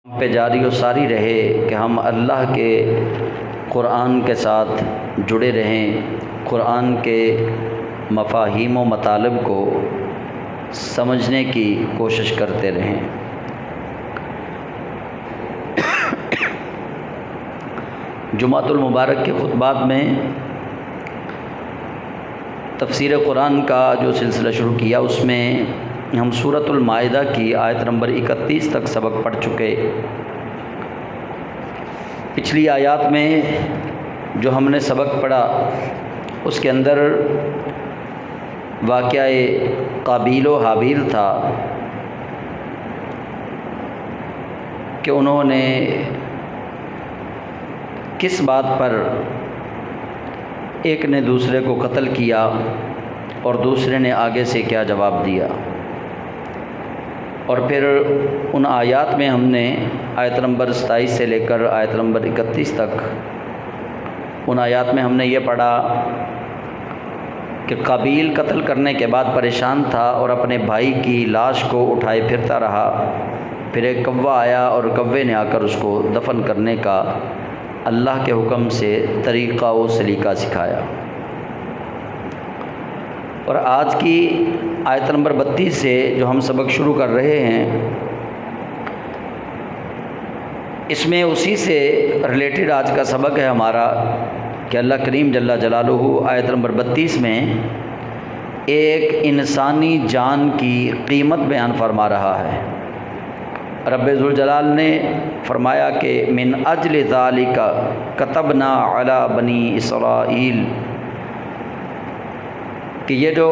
پہ جاری و ساری رہے کہ ہم اللہ کے قرآن کے ساتھ جڑے رہیں، قرآن کے مفاہیم و مطالب کو سمجھنے کی کوشش کرتے رہیں۔ جمعۃ المبارک کے خطبات میں تفسیر قرآن کا جو سلسلہ شروع کیا، اس میں ہم سورۃ المائدہ کی آیت نمبر 31 تک سبق پڑھ چکے۔ پچھلی آیات میں جو ہم نے سبق پڑھا اس کے اندر واقعہ قابیل و حابیل تھا کہ انہوں نے کس بات پر ایک نے دوسرے کو قتل کیا اور دوسرے نے آگے سے کیا جواب دیا۔ اور پھر ان آیات میں ہم نے آیت نمبر 27 سے لے کر آیت نمبر 31 تک ان آیات میں ہم نے یہ پڑھا کہ قابیل قتل کرنے کے بعد پریشان تھا اور اپنے بھائی کی لاش کو اٹھائے پھرتا رہا۔ پھر ایک کوہ آیا اور کوے نے آ کر اس کو دفن کرنے کا اللہ کے حکم سے طریقہ و سلیقہ سکھایا۔ اور آج کی آیت نمبر 32 سے جو ہم سبق شروع کر رہے ہیں، اس میں اسی سے ریلیٹڈ آج کا سبق ہے ہمارا کہ اللہ کریم جل جلالہ آیت نمبر 32 میں ایک انسانی جان کی قیمت بیان فرما رہا ہے۔ رب ذوالجلال نے فرمایا کہ من اجل ذالک کتبنا علی بنی اسرائیل، کہ یہ جو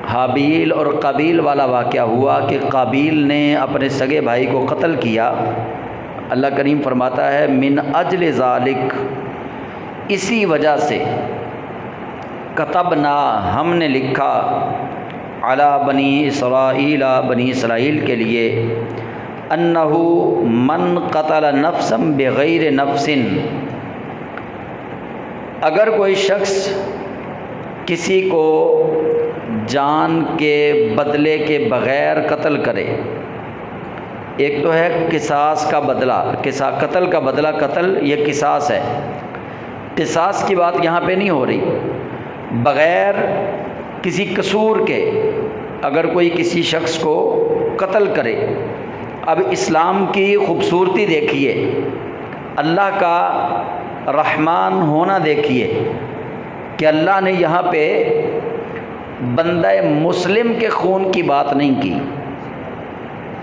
حابیل اور قابیل والا واقعہ ہوا کہ قابیل نے اپنے سگے بھائی کو قتل کیا، اللہ کریم فرماتا ہے من اجل ذالک، اسی وجہ سے کتبنا، ہم نے لکھا علی بنی اسرائیل، بنی اسرائیل کے لیے، انہو من قتل نفسا بغیر نفس، اگر کوئی شخص کسی کو جان کے بدلے کے بغیر قتل کرے، ایک تو ہے قصاص کا بدلہ، قتل کا بدلہ قتل، یہ قصاص ہے، قصاص کی بات یہاں پہ نہیں ہو رہی، بغیر کسی قصور کے اگر کوئی کسی شخص کو قتل کرے۔ اب اسلام کی خوبصورتی دیکھیے، اللہ کا رحمان ہونا دیکھیے کہ اللہ نے یہاں پہ بندہ مسلم کے خون کی بات نہیں کی۔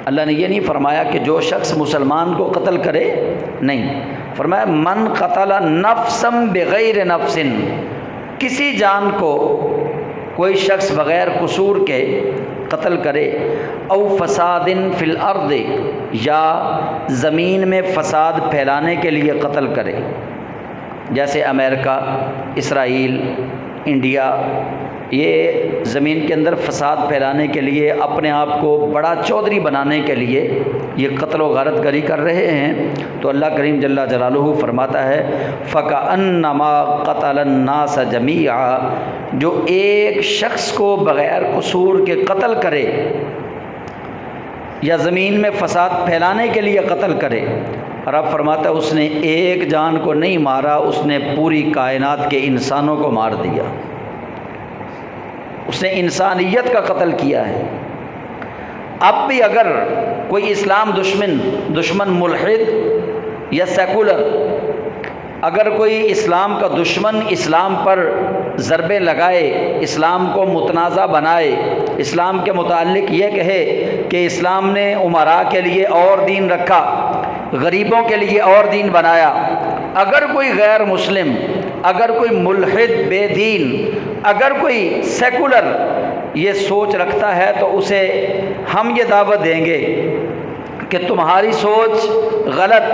اللہ نے یہ نہیں فرمایا کہ جو شخص مسلمان کو قتل کرے، نہیں، فرمایا من قتل نفسا بغیر نفس، کسی جان کو کوئی شخص بغیر قصور کے قتل کرے، او فساد فی الارض، یا زمین میں فساد پھیلانے کے لیے قتل کرے، جیسے امریکہ، اسرائیل، انڈیا، یہ زمین کے اندر فساد پھیلانے کے لیے، اپنے آپ کو بڑا چودھری بنانے کے لیے یہ قتل و غارت گری کر رہے ہیں، تو اللہ کریم جل جلالہ فرماتا ہے فَكَأَنَّمَا قَتَلَ النَّاسَ جَمِيعًا، جو ایک شخص کو بغیر قصور کے قتل کرے یا زمین میں فساد پھیلانے کے لیے قتل کرے، رب فرماتا ہے اس نے ایک جان کو نہیں مارا، اس نے پوری کائنات کے انسانوں کو مار دیا، اس نے انسانیت کا قتل کیا ہے۔ اب بھی اگر کوئی اسلام دشمن ملحد یا سیکولر، اگر کوئی اسلام کا دشمن اسلام پر ضربیں لگائے، اسلام کو متنازع بنائے، اسلام کے متعلق یہ کہے کہ اسلام نے امراء کے لیے اور دین رکھا، غریبوں کے لیے اور دین بنایا، اگر کوئی غیر مسلم، اگر کوئی ملحد بے دین، اگر کوئی سیکولر یہ سوچ رکھتا ہے، تو اسے ہم یہ دعوت دیں گے کہ تمہاری سوچ غلط،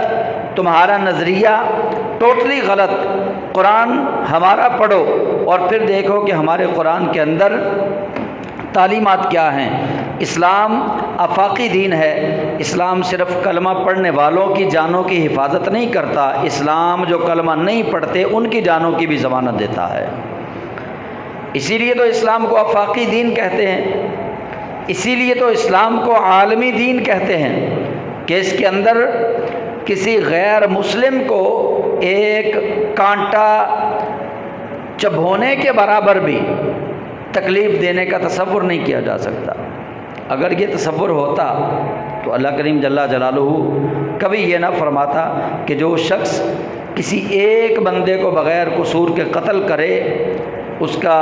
تمہارا نظریہ ٹوٹلی غلط، قرآن ہمارا پڑھو اور پھر دیکھو کہ ہمارے قرآن کے اندر تعلیمات کیا ہیں۔ اسلام آفاقی دین ہے، اسلام صرف کلمہ پڑھنے والوں کی جانوں کی حفاظت نہیں کرتا، اسلام جو کلمہ نہیں پڑھتے ان کی جانوں کی بھی ضمانت دیتا ہے۔ اسی لیے تو اسلام کو آفاقی دین کہتے ہیں، اسی لیے تو اسلام کو عالمی دین کہتے ہیں، کہ اس کے اندر کسی غیر مسلم کو ایک کانٹا چبھونے کے برابر بھی تکلیف دینے کا تصور نہیں کیا جا سکتا۔ اگر یہ تصور ہوتا تو اللہ کریم جل جلالہ کبھی یہ نہ فرماتا کہ جو شخص کسی ایک بندے کو بغیر قصور کے قتل کرے اس کا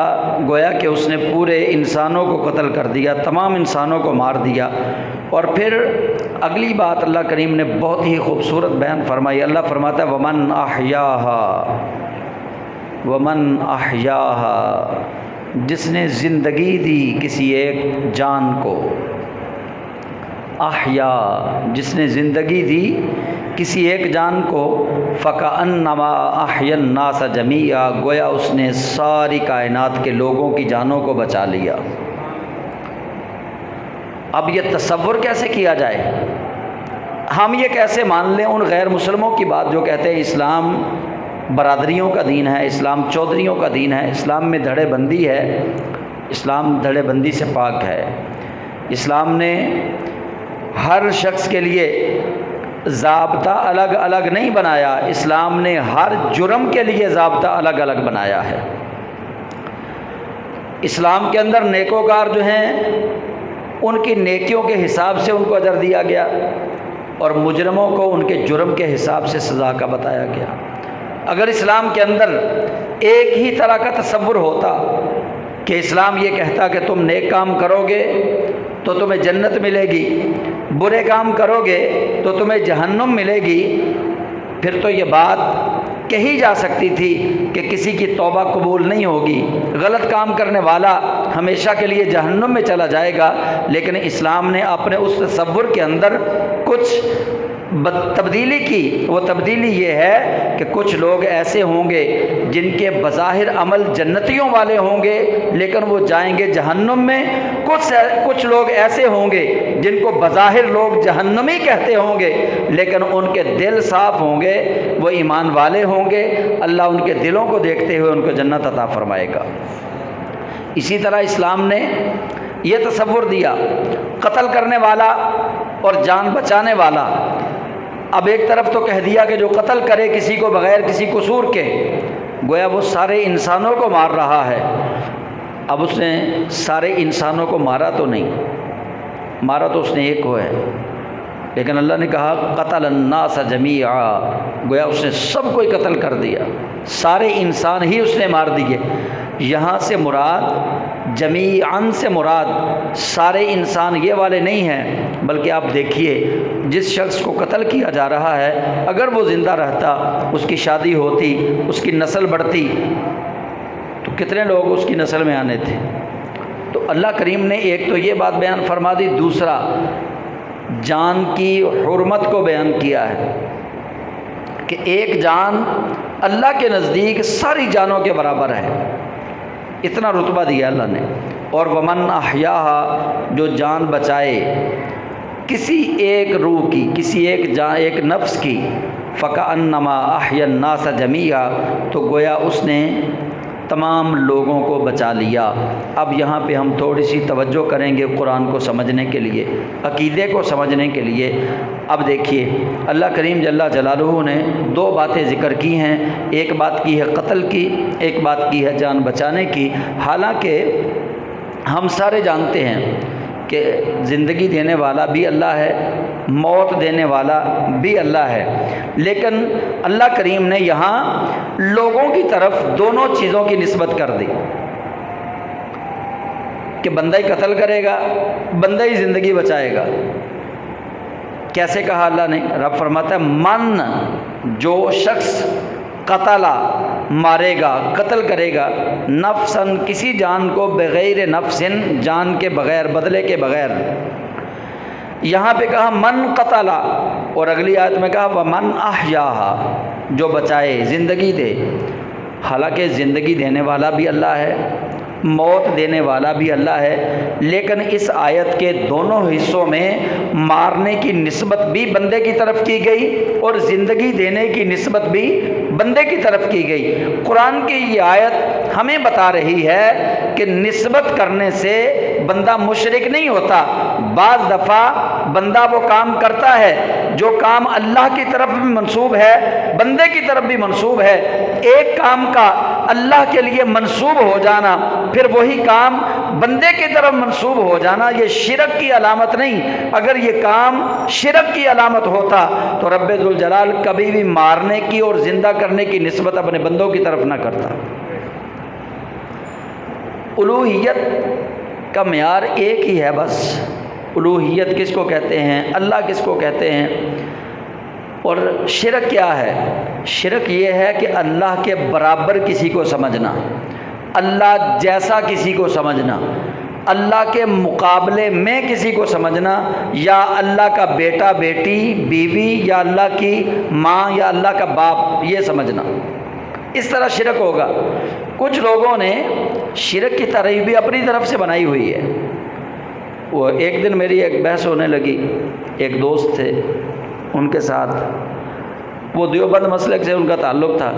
گویا کہ اس نے پورے انسانوں کو قتل کر دیا، تمام انسانوں کو مار دیا۔ اور پھر اگلی بات اللہ کریم نے بہت ہی خوبصورت بیان فرمائی۔ اللہ فرماتا ہے ومن احیاہا، جس نے زندگی دی کسی ایک جان کو، احیا، جس نے زندگی دی کسی ایک جان کو، فکأنما احیا الناس جمیعا، گویا اس نے ساری کائنات کے لوگوں کی جانوں کو بچا لیا۔ اب یہ تصور کیسے کیا جائے، ہم یہ کیسے مان لیں ان غیر مسلموں کی بات جو کہتے ہیں اسلام برادریوں کا دین ہے، اسلام چودھریوں کا دین ہے، اسلام میں دھڑے بندی ہے، اسلام دھڑے بندی سے پاک ہے، اسلام نے ہر شخص کے لیے ضابطہ الگ الگ نہیں بنایا، اسلام نے ہر جرم کے لیے ضابطہ الگ الگ بنایا ہے۔ اسلام کے اندر نیکوکار جو ہیں ان کی نیکیوں کے حساب سے ان کو اجر دیا گیا، اور مجرموں کو ان کے جرم کے حساب سے سزا کا بتایا گیا۔ اگر اسلام کے اندر ایک ہی طرح کا تصور ہوتا کہ اسلام یہ کہتا کہ تم نیک کام کرو گے تو تمہیں جنت ملے گی، برے کام کرو گے تو تمہیں جہنم ملے گی، پھر تو یہ بات کہی جا سکتی تھی کہ کسی کی توبہ قبول نہیں ہوگی، غلط کام کرنے والا ہمیشہ کے لیے جہنم میں چلا جائے گا۔ لیکن اسلام نے اپنے اس تصور کے اندر کچھ تبدیلی کی، وہ تبدیلی یہ ہے کہ کچھ لوگ ایسے ہوں گے جن کے بظاہر عمل جنتیوں والے ہوں گے لیکن وہ جائیں گے جہنم میں، کچھ لوگ ایسے ہوں گے جن کو بظاہر لوگ جہنمی کہتے ہوں گے لیکن ان کے دل صاف ہوں گے، وہ ایمان والے ہوں گے، اللہ ان کے دلوں کو دیکھتے ہوئے ان کو جنت عطا فرمائے گا۔ اسی طرح اسلام نے یہ تصور دیا، قتل کرنے والا اور جان بچانے والا، اب ایک طرف تو کہہ دیا کہ جو قتل کرے کسی کو بغیر کسی قصور کے، گویا وہ سارے انسانوں کو مار رہا ہے۔ اب اس نے سارے انسانوں کو مارا تو نہیں، مارا تو اس نے ایک کو ہے، لیکن اللہ نے کہا قتل الناس جمیعا، گویا اس نے سب کو قتل کر دیا، سارے انسان ہی اس نے مار دیے۔ یہاں سے مراد جمیعاً سے مراد سارے انسان یہ والے نہیں ہیں، بلکہ آپ دیکھیے جس شخص کو قتل کیا جا رہا ہے اگر وہ زندہ رہتا، اس کی شادی ہوتی، اس کی نسل بڑھتی تو کتنے لوگ اس کی نسل میں آنے تھے۔ تو اللہ کریم نے ایک تو یہ بات بیان فرما دی، دوسرا جان کی حرمت کو بیان کیا ہے کہ ایک جان اللہ کے نزدیک ساری جانوں کے برابر ہے، اتنا رتبہ دیا اللہ نے۔ اور ومن احیاہا، جو جان بچائے کسی ایک روح کی، کسی ایک نفس کی، فکأنما احیا الناس جمیعا، تو گویا اس نے تمام لوگوں کو بچا لیا۔ اب یہاں پہ ہم تھوڑی سی توجہ کریں گے قرآن کو سمجھنے کے لیے، عقیدے کو سمجھنے کے لیے۔ اب دیکھیے اللہ کریم جل جلالہ نے دو باتیں ذکر کی ہیں، ایک بات کی ہے قتل کی، ایک بات کی ہے جان بچانے کی۔ حالانکہ ہم سارے جانتے ہیں کہ زندگی دینے والا بھی اللہ ہے، موت دینے والا بھی اللہ ہے، لیکن اللہ کریم نے یہاں لوگوں کی طرف دونوں چیزوں کی نسبت کر دی کہ بندہ ہی قتل کرے گا، بندہ ہی زندگی بچائے گا۔ کیسے کہا اللہ نے؟ رب فرماتا ہے من، جو شخص قتلا، مارے گا، قتل کرے گا، نفسن، کسی جان کو، بغیر نفسن، جان کے بغیر، بدلے کے بغیر۔ یہاں پہ کہا من قتلا، اور اگلی آیت میں کہا ومن احیاہا، جو بچائے، زندگی دے۔ حالانکہ زندگی دینے والا بھی اللہ ہے، موت دینے والا بھی اللہ ہے، لیکن اس آیت کے دونوں حصوں میں مارنے کی نسبت بھی بندے کی طرف کی گئی اور زندگی دینے کی نسبت بھی بندے کی طرف کی گئی۔ قرآن کی یہ آیت ہمیں بتا رہی ہے کہ نسبت کرنے سے بندہ مشرک نہیں ہوتا۔ بعض دفعہ بندہ وہ کام کرتا ہے جو کام اللہ کی طرف بھی منسوب ہے بندے کی طرف بھی منسوب ہے، ایک کام کا اللہ کے لیے منسوب ہو جانا پھر وہی کام بندے کی طرف منسوب ہو جانا، یہ شرک کی علامت نہیں۔ اگر یہ کام شرک کی علامت ہوتا تو رب ذوالجلال کبھی بھی مارنے کی اور زندہ کرنے کی نسبت اپنے بندوں کی طرف نہ کرتا۔ الوہیت کا معیار ایک ہی ہے بس، الوہیت کس کو کہتے ہیں، اللہ کس کو کہتے ہیں۔ اور شرک کیا ہے؟ شرک یہ ہے کہ اللہ کے برابر کسی کو سمجھنا، اللہ جیسا کسی کو سمجھنا، اللہ کے مقابلے میں کسی کو سمجھنا، یا اللہ کا بیٹا بیٹی بیوی یا اللہ کی ماں یا اللہ کا باپ یہ سمجھنا، اس طرح شرک ہوگا۔ کچھ لوگوں نے شرک کی تعریف بھی اپنی طرف سے بنائی ہوئی ہے۔ وہ ایک دن میری ایک بحث ہونے لگی، ایک دوست تھے ان کے ساتھ، وہ دیوبند مسلک سے ان کا تعلق تھا،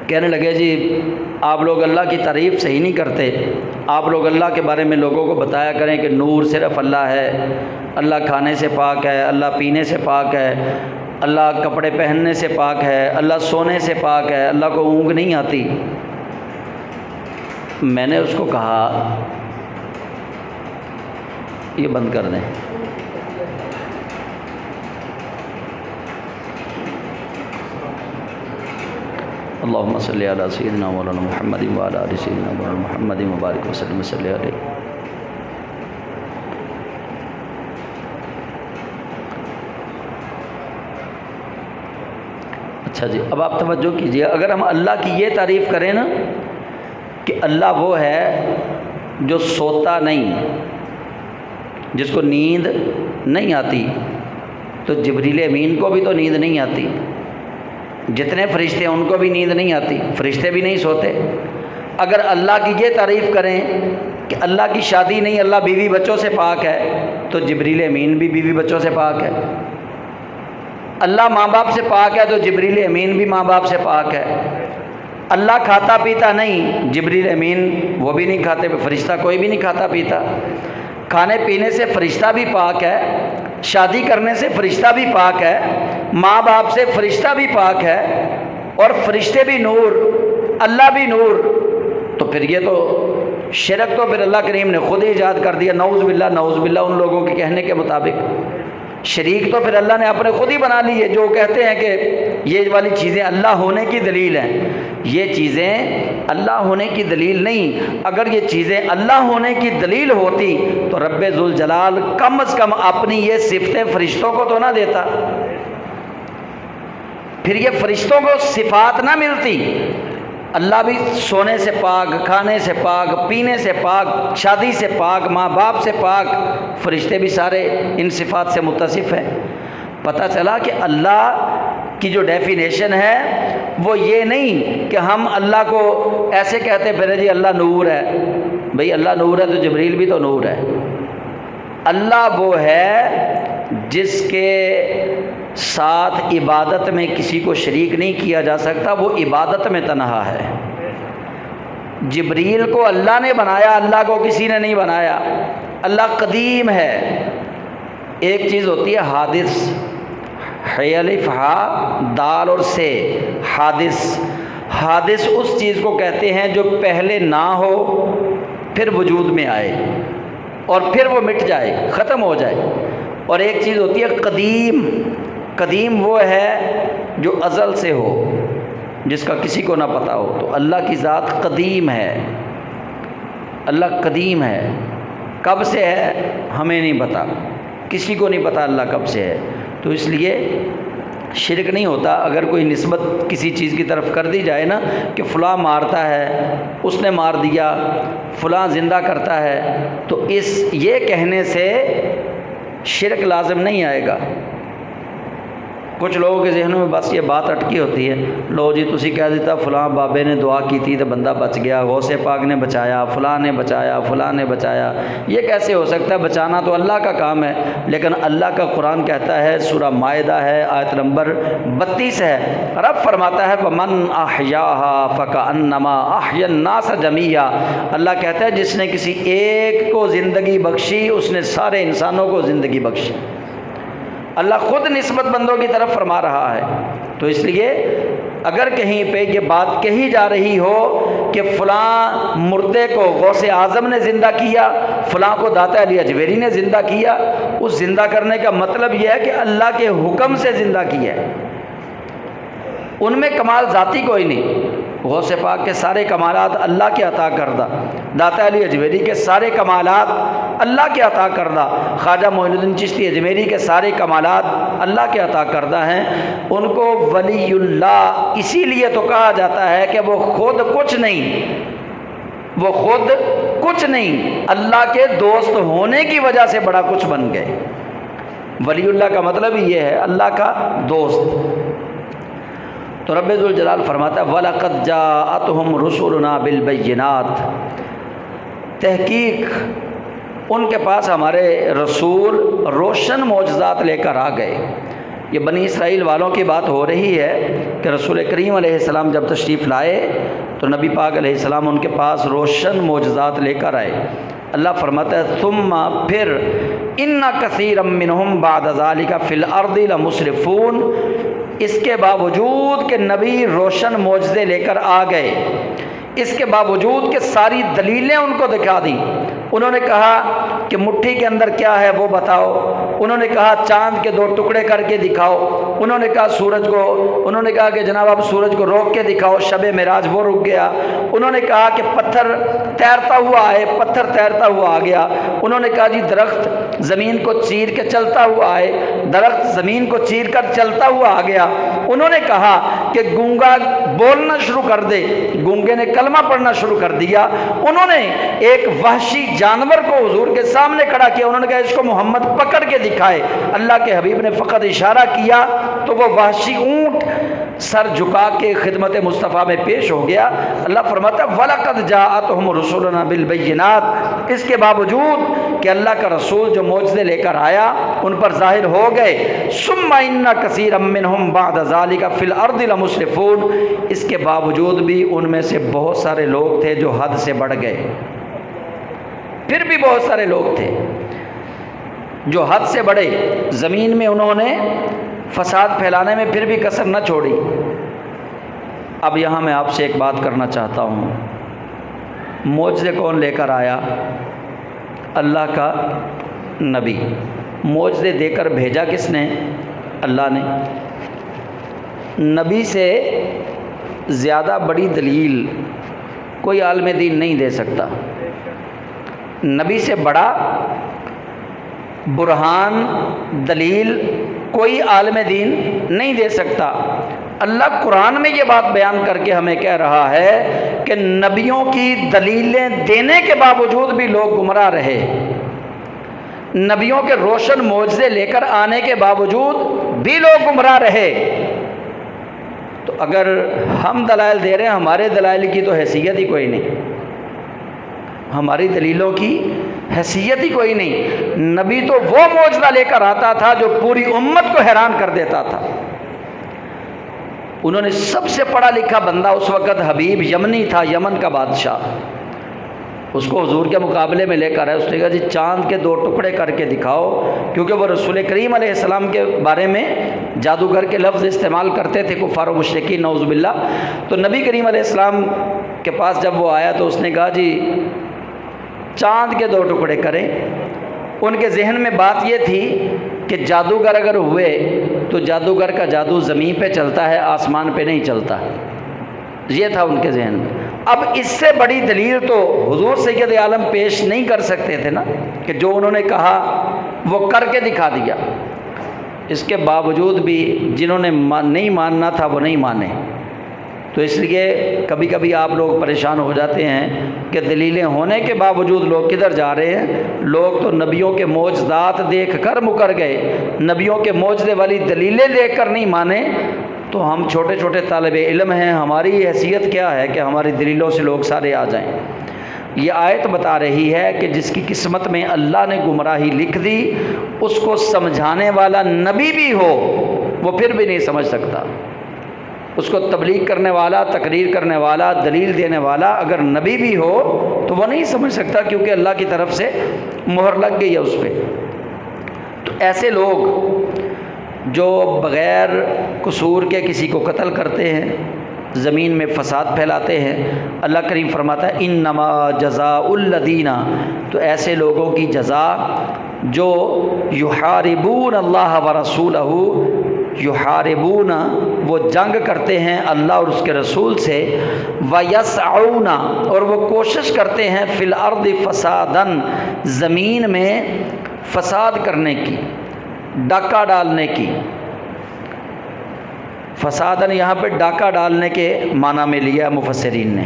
کہنے لگے جی آپ لوگ اللہ کی تعریف صحیح نہیں کرتے، آپ لوگ اللہ کے بارے میں لوگوں کو بتایا کریں کہ نور صرف اللہ ہے، اللہ کھانے سے پاک ہے، اللہ پینے سے پاک ہے، اللہ کپڑے پہننے سے پاک ہے، اللہ سونے سے پاک ہے، اللہ کو اونگ نہیں آتی۔ میں نے اس کو کہا یہ بند کر دیں، اللہم صلی علی سیدنا مولانا محمد وعلی آل سیدنا مولانا محمد مبارک وسلم صلی علیہ۔ اچھا جی، اب آپ توجہ کیجئے، اگر ہم اللہ کی یہ تعریف کریں نا کہ اللہ وہ ہے جو سوتا نہیں، جس کو نیند نہیں آتی، تو جبریل امین کو بھی تو نیند نہیں آتی، جتنے فرشتے ہیں ان کو بھی نیند نہیں آتی، فرشتے بھی نہیں سوتے۔ اگر اللہ کی یہ تعریف کریں کہ اللہ کی شادی نہیں، اللہ بیوی بچوں سے پاک ہے، تو جبریل امین بھی بیوی بچوں سے پاک ہے۔ اللہ ماں باپ سے پاک ہے تو جبریل امین بھی ماں باپ سے پاک ہے۔ اللہ کھاتا پیتا نہیں، جبریل امین وہ بھی نہیں کھاتے، فرشتہ کوئی بھی نہیں کھاتا پیتا۔ کھانے پینے سے فرشتہ بھی پاک ہے، شادی کرنے سے فرشتہ بھی پاک ہے، ماں باپ سے فرشتہ بھی پاک ہے، اور فرشتے بھی نور، اللہ بھی نور۔ تو پھر یہ تو شرک تو پھر اللہ کریم نے خود ہی ایجاد کر دیا، نعوذ باللہ نعوذ باللہ، ان لوگوں کے کہنے کے مطابق۔ شریک تو پھر اللہ نے اپنے خود ہی بنا لی ہے، جو کہتے ہیں کہ یہ والی چیزیں اللہ ہونے کی دلیل ہیں۔ یہ چیزیں اللہ ہونے کی دلیل نہیں، اگر یہ چیزیں اللہ ہونے کی دلیل ہوتی تو رب ذوالجلال کم از کم اپنی یہ صفتیں فرشتوں کو تو نہ دیتا، پھر یہ فرشتوں کو صفات نہ ملتی۔ اللہ بھی سونے سے پاک، کھانے سے پاک، پینے سے پاک، شادی سے پاک، ماں باپ سے پاک، فرشتے بھی سارے ان صفات سے متصف ہیں۔ پتہ چلا کہ اللہ کی جو ڈیفینیشن ہے وہ یہ نہیں کہ ہم اللہ کو ایسے کہتے پھرے جی اللہ نور ہے۔ بھئی اللہ نور ہے تو جبریل بھی تو نور ہے۔ اللہ وہ ہے جس کے ساتھ عبادت میں کسی کو شریک نہیں کیا جا سکتا، وہ عبادت میں تنہا ہے۔ جبریل کو اللہ نے بنایا، اللہ کو کسی نے نہیں بنایا۔ اللہ قدیم ہے۔ ایک چیز ہوتی ہے حادث، الف ہا دال اور سے، حادث۔ حادث اس چیز کو کہتے ہیں جو پہلے نہ ہو پھر وجود میں آئے اور پھر وہ مٹ جائے، ختم ہو جائے۔ اور ایک چیز ہوتی ہے قدیم۔ قدیم وہ ہے جو ازل سے ہو، جس کا کسی کو نہ پتہ ہو۔ تو اللہ کی ذات قدیم ہے، اللہ قدیم ہے۔ کب سے ہے ہمیں نہیں پتہ، کسی کو نہیں پتہ اللہ کب سے ہے۔ تو اس لیے شرک نہیں ہوتا اگر کوئی نسبت کسی چیز کی طرف کر دی جائے نا کہ فلاں مارتا ہے، اس نے مار دیا، فلاں زندہ کرتا ہے، تو اس یہ کہنے سے شرک لازم نہیں آئے گا۔ کچھ لوگوں کے ذہنوں میں بس یہ بات اٹکی ہوتی ہے، لو جی تسی کہہ دیتا فلاں بابے نے دعا کی تھی تو بندہ بچ گیا، غوث پاک نے بچایا، فلاں نے بچایا، فلاں نے بچایا۔ یہ کیسے ہو سکتا ہے؟ بچانا تو اللہ کا کام ہے، لیکن اللہ کا قرآن کہتا ہے، سورہ مائدہ ہے آیت نمبر 32 ہے، رب فرماتا ہے وَمَنْ أَحْيَاهَا فَكَأَنَّمَا أَحْيَا النَّاسَ جَمِيعًا۔ اللہ کہتا ہے جس نے کسی ایک کو زندگی بخشی، اس نے سارے انسانوں کو زندگی بخشی۔ اللہ خود نسبت بندوں کی طرف فرما رہا ہے۔ تو اس لیے اگر کہیں پہ یہ بات کہی جا رہی ہو کہ فلاں مردے کو غوث اعظم نے زندہ کیا، فلاں کو داتا علی اجویری نے زندہ کیا، اس زندہ کرنے کا مطلب یہ ہے کہ اللہ کے حکم سے زندہ کیا ہے، ان میں کمال ذاتی کوئی نہیں۔ غوث پاک کے سارے کمالات اللہ کے عطا کردہ، داتا علی اجویری کے سارے کمالات اللہ کے عطا کردہ، خواجہ معین الدین چشتی اجمیری کے سارے کمالات اللہ کے عطا کردہ ہیں۔ ان کو ولی اللہ اسی لیے تو کہا جاتا ہے کہ وہ خود کچھ نہیں، وہ خود کچھ نہیں، اللہ کے دوست ہونے کی وجہ سے بڑا کچھ بن گئے۔ ولی اللہ کا مطلب یہ ہے اللہ کا دوست۔ تو رب ذوالجلال فرماتا ہے وَلَقَدْ جَاءَتْهُمْ رُسُلُنَا بِالْبَيِّنَاتِ، تحقیق ان کے پاس ہمارے رسول روشن معجزات لے کر آ گئے۔ یہ بنی اسرائیل والوں کی بات ہو رہی ہے کہ رسول کریم علیہ السلام جب تشریف لائے تو نبی پاک علیہ السلام ان کے پاس روشن معجزات لے کر آئے۔ اللہ فرماتا ہے ثم پھر ان کثیرا منہم بعد ذالک فی الارض لمسرفون، اس کے باوجود کہ نبی روشن معجزے لے کر آ گئے، اس کے باوجود کہ ساری دلیلیں ان کو دکھا دیں، انہوں نے کہا کہ مٹھی کے اندر کیا ہے وہ بتاؤ، انہوں نے کہا چاند کے 2 ٹکڑے کر کے دکھاؤ، انہوں نے کہا سورج کو، انہوں نے کہا کہ جناب آپ سورج کو روک کے دکھاؤ، شب معراج وہ رک گیا، انہوں نے کہا کہ پتھر تیرتا ہوا آئے، پتھر تیرتا ہوا آ گیا، انہوں نے کہا جی درخت زمین کو چیر کے چلتا ہوا آئے، درخت زمین کو چیر کر چلتا ہوا آ گیا، انہوں نے کہا کہ گونگا بولنا شروع کر دے، گونگے نے کلمہ پڑھنا شروع کر دیا، انہوں نے ایک وحشی جانور کو حضور کے سامنے کھڑا کیا، انہوں نے کہا اس کو محمد پکڑ کے دکھائے، اللہ کے حبیب نے فقط اشارہ کیا تو وہ وحشی اونٹ سر جھکا کے خدمت مصطفیٰ میں پیش ہو گیا۔ اللہ فرماتا ہے وَلَقَدْ جَاءَتْهُمْ رُسُلُنَا بِالْبَيِّنَاتِ، اس کے باوجود کہ اللہ کا رسول جو معجزے لے کر آیا ان پر ظاہر ہو گئے، ثُمَّ إِنَّ كَثِيرًا مِّنْهُمْ بَعْدَ ذَلِكَ فِي الْأَرْضِ لَمُسْرِفُونَ، اس کے باوجود بھی ان میں سے بہت سارے لوگ تھے جو حد سے بڑھ گئے، پھر بھی بہت سارے لوگ تھے جو حد سے بڑھے، زمین میں انہوں نے فساد پھیلانے میں پھر بھی کسر نہ چھوڑی۔ اب یہاں میں آپ سے ایک بات کرنا چاہتا ہوں، معجزے کون لے کر آیا؟ اللہ کا نبی۔ معجزے دے کر بھیجا کس نے؟ اللہ نے۔ نبی سے زیادہ بڑی دلیل کوئی عالم دین نہیں دے سکتا، نبی سے بڑا برہان دلیل کوئی عالم دین نہیں دے سکتا۔ اللہ قرآن میں یہ بات بیان کر کے ہمیں کہہ رہا ہے کہ نبیوں کی دلیلیں دینے کے باوجود بھی لوگ گمراہ رہے، نبیوں کے روشن معجزے لے کر آنے کے باوجود بھی لوگ گمراہ رہے۔ تو اگر ہم دلائل دے رہے ہیں، ہمارے دلائل کی تو حیثیت ہی کوئی نہیں، ہماری دلیلوں کی حیثیت ہی کوئی نہیں۔ نبی تو وہ معجزہ لے کر آتا تھا جو پوری امت کو حیران کر دیتا تھا۔ انہوں نے سب سے پڑھا لکھا بندہ اس وقت حبیب یمنی تھا، یمن کا بادشاہ، اس کو حضور کے مقابلے میں لے کر آئے، اس نے کہا جی چاند کے 2 ٹکڑے کر کے دکھاؤ، کیونکہ وہ رسول کریم علیہ السلام کے بارے میں جادوگر کے لفظ استعمال کرتے تھے کفار و مشرکین نعوذ باللہ۔ تو نبی کریم علیہ السلام کے پاس جب وہ آیا تو اس نے کہا جی چاند کے 2 ٹکڑے کریں۔ ان کے ذہن میں بات یہ تھی کہ جادوگر اگر ہوئے تو جادوگر کا جادو زمین پہ چلتا ہے، آسمان پہ نہیں چلتا، یہ تھا ان کے ذہن میں۔ اب اس سے بڑی دلیل تو حضور سید عالم پیش نہیں کر سکتے تھے نا، کہ جو انہوں نے کہا وہ کر کے دکھا دیا۔ اس کے باوجود بھی جنہوں نے نہیں ماننا تھا وہ نہیں مانے۔ تو اس لیے کبھی کبھی آپ لوگ پریشان ہو جاتے ہیں کہ دلیلیں ہونے کے باوجود لوگ کدھر جا رہے ہیں۔ لوگ تو نبیوں کے معجزات دیکھ کر مکر گئے، نبیوں کے معجزے والی دلیلیں دیکھ کر نہیں مانے۔ تو ہم چھوٹے چھوٹے طالب علم ہیں، ہماری حیثیت کیا ہے کہ ہماری دلیلوں سے لوگ سارے آ جائیں؟ یہ آیت بتا رہی ہے کہ جس کی قسمت میں اللہ نے گمراہی لکھ دی، اس کو سمجھانے والا نبی بھی ہو وہ پھر بھی نہیں سمجھ سکتا۔ اس کو تبلیغ کرنے والا، تقریر کرنے والا، دلیل دینے والا اگر نبی بھی ہو تو وہ نہیں سمجھ سکتا، کیونکہ اللہ کی طرف سے مہر لگ گئی ہے اس پہ۔ تو ایسے لوگ جو بغیر قصور کے کسی کو قتل کرتے ہیں، زمین میں فساد پھیلاتے ہیں، اللہ کریم فرماتا ہے انما جزاء الذین، تو ایسے لوگوں کی جزا جو یحاربون اللہ ورسولہ، یحاربون وہ جنگ کرتے ہیں اللہ اور اس کے رسول سے، ویسعون اور وہ کوشش کرتے ہیں فی الارض فسادا، زمین میں فساد کرنے کی، ڈاکہ ڈالنے کی۔ فسادن یہاں پہ ڈاکہ ڈالنے کے معنی میں لیا مفسرین نے،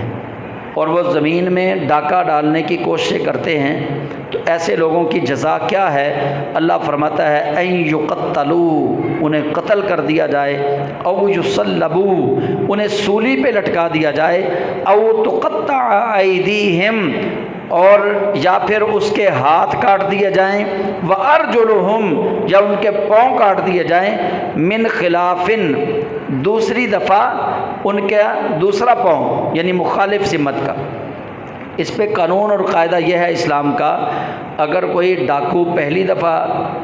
اور وہ زمین میں ڈاکہ ڈالنے کی کوشش کرتے ہیں، تو ایسے لوگوں کی جزا کیا ہے؟ اللہ فرماتا ہے ان یقتلوا، انہیں قتل کر دیا جائے، او یصلبوا، انہیں سولی پہ لٹکا دیا جائے، او تقطع ایدیہم، اور یا پھر اس کے ہاتھ کاٹ دیے جائیں، وارجلہم، یا ان کے پاؤں کاٹ دیے جائیں، من خلافن، دوسری دفعہ ان کا دوسرا پاؤں یعنی مخالف سمت کا۔ اس پہ قانون اور قاعدہ یہ ہے اسلام کا، اگر کوئی ڈاکو پہلی دفعہ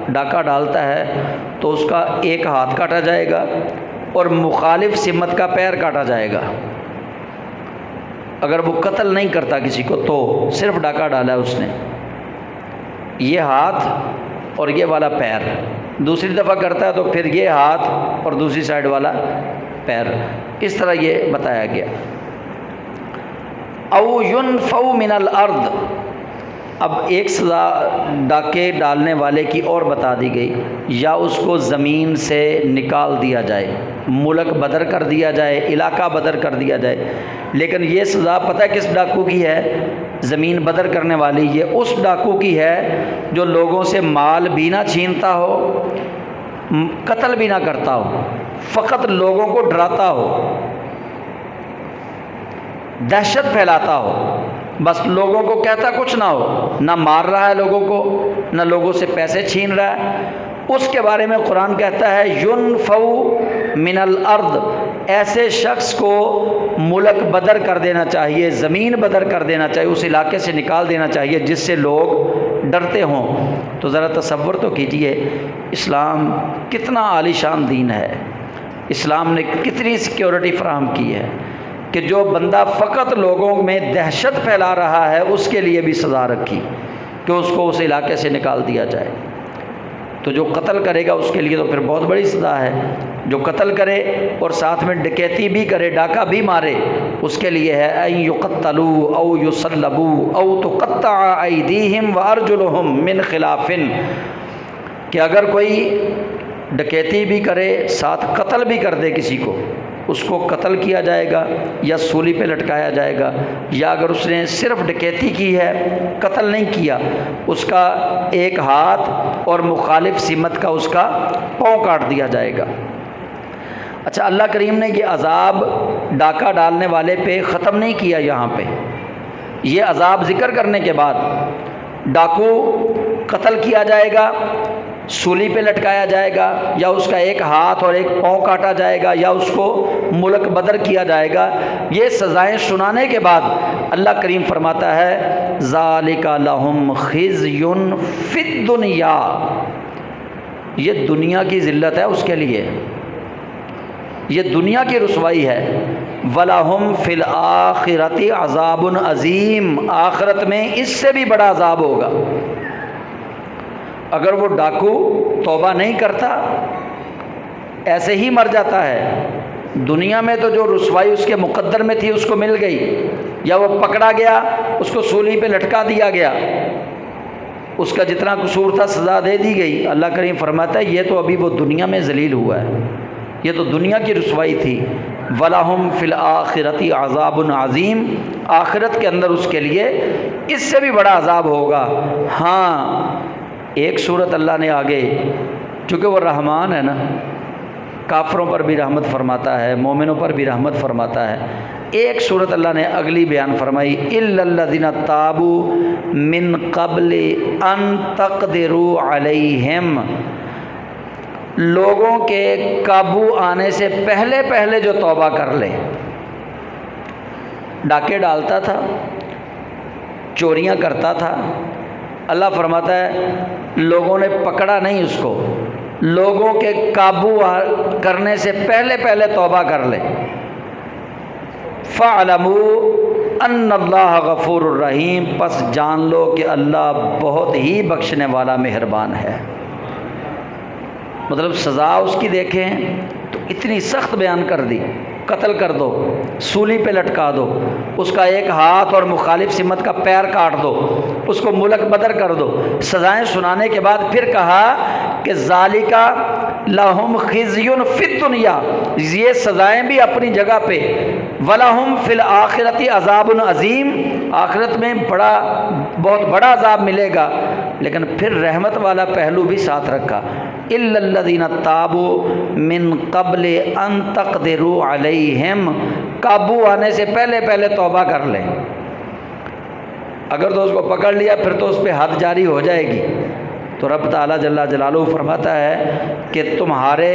ڈاکہ ڈالتا ہے تو اس کا ایک ہاتھ کاٹا جائے گا اور مخالف سمت کا پیر کاٹا جائے گا۔ اگر وہ قتل نہیں کرتا کسی کو تو صرف ڈاکہ ڈالا ہے اس نے، یہ ہاتھ اور یہ والا پیر، دوسری دفعہ کرتا ہے تو پھر یہ ہاتھ اور دوسری سائیڈ والا پیر، اس طرح یہ بتایا گیا۔ او ینفو من الارض، اب ایک سزا ڈاکے ڈالنے والے کی اور بتا دی گئی، یا اس کو زمین سے نکال دیا جائے، ملک بدر کر دیا جائے، علاقہ بدر کر دیا جائے۔ لیکن یہ سزا پتہ کس ڈاکو کی ہے؟ زمین بدر کرنے والی یہ اس ڈاکو کی ہے جو لوگوں سے مال بھی نہ چھینتا ہو، قتل بھی نہ کرتا ہو، فقط لوگوں کو ڈراتا ہو، دہشت پھیلاتا ہو، بس لوگوں کو کہتا کچھ نہ ہو، نہ مار رہا ہے لوگوں کو، نہ لوگوں سے پیسے چھین رہا ہے۔ اس کے بارے میں قرآن کہتا ہے ینفو من الارض، ایسے شخص کو ملک بدر کر دینا چاہیے، زمین بدر کر دینا چاہیے، اس علاقے سے نکال دینا چاہیے جس سے لوگ ڈرتے ہوں۔ تو ذرا تصور تو کیجئے اسلام کتنا عالی شان دین ہے، اسلام نے کتنی سیکیورٹی فراہم کی ہے کہ جو بندہ فقط لوگوں میں دہشت پھیلا رہا ہے اس کے لیے بھی سزا رکھی کہ اس کو اس علاقے سے نکال دیا جائے۔ تو جو قتل کرے گا اس کے لیے تو پھر بہت بڑی سزا ہے، جو قتل کرے اور ساتھ میں ڈکیتی بھی کرے، ڈاکہ بھی مارے، اس کے لیے ہے ان یقتلوا او یصلبوا او تقطع ایدیہم وارجلہم من خلاف، کہ اگر کوئی ڈکیتی بھی کرے ساتھ قتل بھی کر دے کسی کو، اس کو قتل کیا جائے گا یا سولی پہ لٹکایا جائے گا، یا اگر اس نے صرف ڈکیتی کی ہے قتل نہیں کیا، اس کا ایک ہاتھ اور مخالف سمت کا اس کا پاؤں کاٹ دیا جائے گا۔ اچھا، اللہ کریم نے یہ عذاب ڈاکہ ڈالنے والے پہ ختم نہیں کیا، یہاں پہ یہ عذاب ذکر کرنے کے بعد ڈاکو قتل کیا جائے گا، سولی پہ لٹکایا جائے گا، یا اس کا ایک ہاتھ اور ایک پاؤں کاٹا جائے گا، یا اس کو ملک بدر کیا جائے گا۔ یہ سزائیں سنانے کے بعد اللہ کریم فرماتا ہے ذالک لہم خزی فی الدنیا، یہ دنیا کی ذلت ہے اس کے لیے، یہ دنیا کی رسوائی ہے۔ وَلَهُمْ فِي الْآخِرَةِ عَذَابٌ عَظِيمٌ، آخرت میں اس سے بھی بڑا عذاب ہوگا۔ اگر وہ ڈاکو توبہ نہیں کرتا، ایسے ہی مر جاتا ہے، دنیا میں تو جو رسوائی اس کے مقدر میں تھی اس کو مل گئی، یا وہ پکڑا گیا اس کو سولی پہ لٹکا دیا گیا، اس کا جتنا قصور تھا سزا دے دی گئی۔ اللہ کریم فرماتا ہے یہ تو ابھی وہ دنیا میں ذلیل ہوا ہے، یہ تو دنیا کی رسوائی تھی۔ وَلَهُمْ فِي الْآخِرَةِ عَذَابٌ عَظِيمٌ، آخرت کے اندر اس کے لیے اس سے بھی بڑا عذاب ہوگا۔ ہاں، ایک صورت اللہ نے آگے، چونکہ وہ رحمان ہے نا، کافروں پر بھی رحمت فرماتا ہے، مومنوں پر بھی رحمت فرماتا ہے، ایک صورت اللہ نے اگلی بیان فرمائی إِلَّا الَّذِينَ تَابُوا مِن قَبْلِ أَن تَقْدِرُوا عَلَيْهِمْ، لوگوں کے قابو آنے سے پہلے پہلے جو توبہ کر لے، ڈاکے ڈالتا تھا، چوریاں کرتا تھا، اللہ فرماتا ہے لوگوں نے پکڑا نہیں اس کو، لوگوں کے قابو کرنے سے پہلے پہلے توبہ کر لے۔ فَاعْلَمُوا أَنَّ اللَّهَ غَفُورٌ الرحیم، پس جان لو کہ اللہ بہت ہی بخشنے والا مہربان ہے۔ مطلب سزا اس کی دیکھیں تو اتنی سخت بیان کر دی، قتل کر دو، سولی پہ لٹکا دو، اس کا ایک ہاتھ اور مخالف سمت کا پیر کاٹ دو، اس کو ملک بدر کر دو۔ سزائیں سنانے کے بعد پھر کہا کہ ذالک لہم خزی فی الدنیا، یہ سزائیں بھی اپنی جگہ پہ، ولہم فی الآخرۃ عذاب عظیم، آخرت میں بہت بڑا عذاب ملے گا۔ لیکن پھر رحمت والا پہلو بھی ساتھ رکھا، الا الذین تابوا من قبل ان تقدروا علیہم، قابو آنے سے پہلے پہلے توبہ کر لیں۔ اگر تو اس کو پکڑ لیا پھر تو اس پہ حد جاری ہو جائے گی۔ تو رب تعالیٰ جل جلالہ فرماتا ہے کہ تمہارے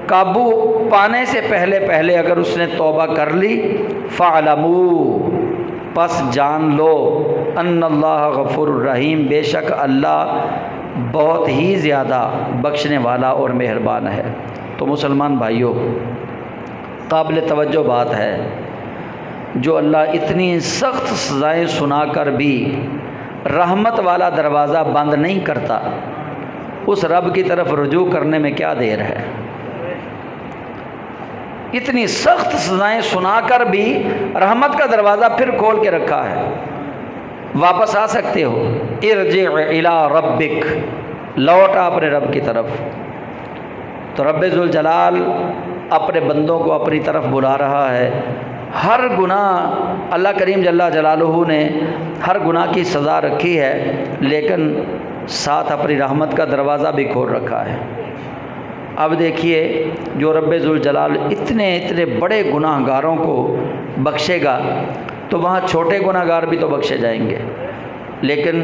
قابو پانے سے پہلے پہلے اگر اس نے توبہ کر لی، فَاعْلَمُوا، پس جان لو، ان اللہ غفور الرحیم، بے شک اللہ بہت ہی زیادہ بخشنے والا اور مہربان ہے۔ تو مسلمان بھائیوں، قابل توجہ بات ہے، جو اللہ اتنی سخت سزائیں سنا کر بھی رحمت والا دروازہ بند نہیں کرتا، اس رب کی طرف رجوع کرنے میں کیا دیر ہے؟ اتنی سخت سزائیں سنا کر بھی رحمت کا دروازہ پھر کھول کے رکھا ہے، واپس آ سکتے ہو۔ ارجع الی ربک، لوٹ اپنے رب کی طرف۔ تو رب ذوالجلال اپنے بندوں کو اپنی طرف بلا رہا ہے۔ ہر گناہ اللہ کریم جل جلالہ نے ہر گناہ کی سزا رکھی ہے، لیکن ساتھ اپنی رحمت کا دروازہ بھی کھول رکھا ہے۔ اب دیکھیے، جو رب ذوالجلال اتنے بڑے گناہ گاروں کو بخشے گا تو وہاں چھوٹے گناہ گار بھی تو بخشے جائیں گے۔ لیکن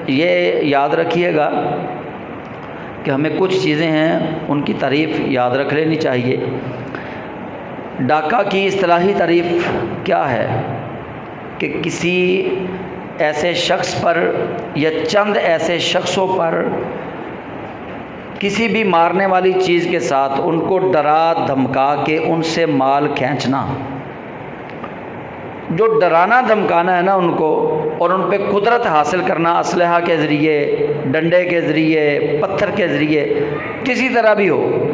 یہ یاد رکھیے گا کہ ہمیں کچھ چیزیں ہیں ان کی تعریف یاد رکھ لینی چاہیے۔ ڈاکہ کی اصطلاحی تعریف کیا ہے؟ کہ کسی ایسے شخص پر یا چند ایسے شخصوں پر کسی بھی مارنے والی چیز کے ساتھ ان کو ڈرا دھمکا کے ان سے مال کھینچنا۔ جو ڈرانا دھمکانا ہے نا ان کو، اور ان پہ قدرت حاصل کرنا، اسلحہ کے ذریعے، ڈنڈے کے ذریعے، پتھر کے ذریعے، کسی طرح بھی ہو،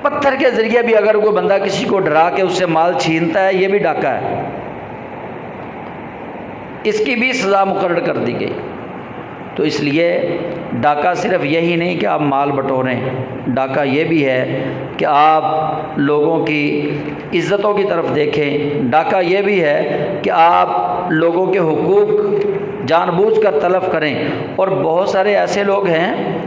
پتھر کے ذریعے بھی اگر کوئی بندہ کسی کو ڈرا کے اس سے مال چھینتا ہے، یہ بھی ڈاکہ ہے۔ اس کی بھی سزا مقرر کر دی گئی۔ تو اس لیے ڈاکہ صرف یہی نہیں کہ آپ مال بٹوریں، ڈاکہ یہ بھی ہے کہ آپ لوگوں کی عزتوں کی طرف دیکھیں، ڈاکہ یہ بھی ہے کہ آپ لوگوں کے حقوق جان بوجھ کر تلف کریں۔ اور بہت سارے ایسے لوگ ہیں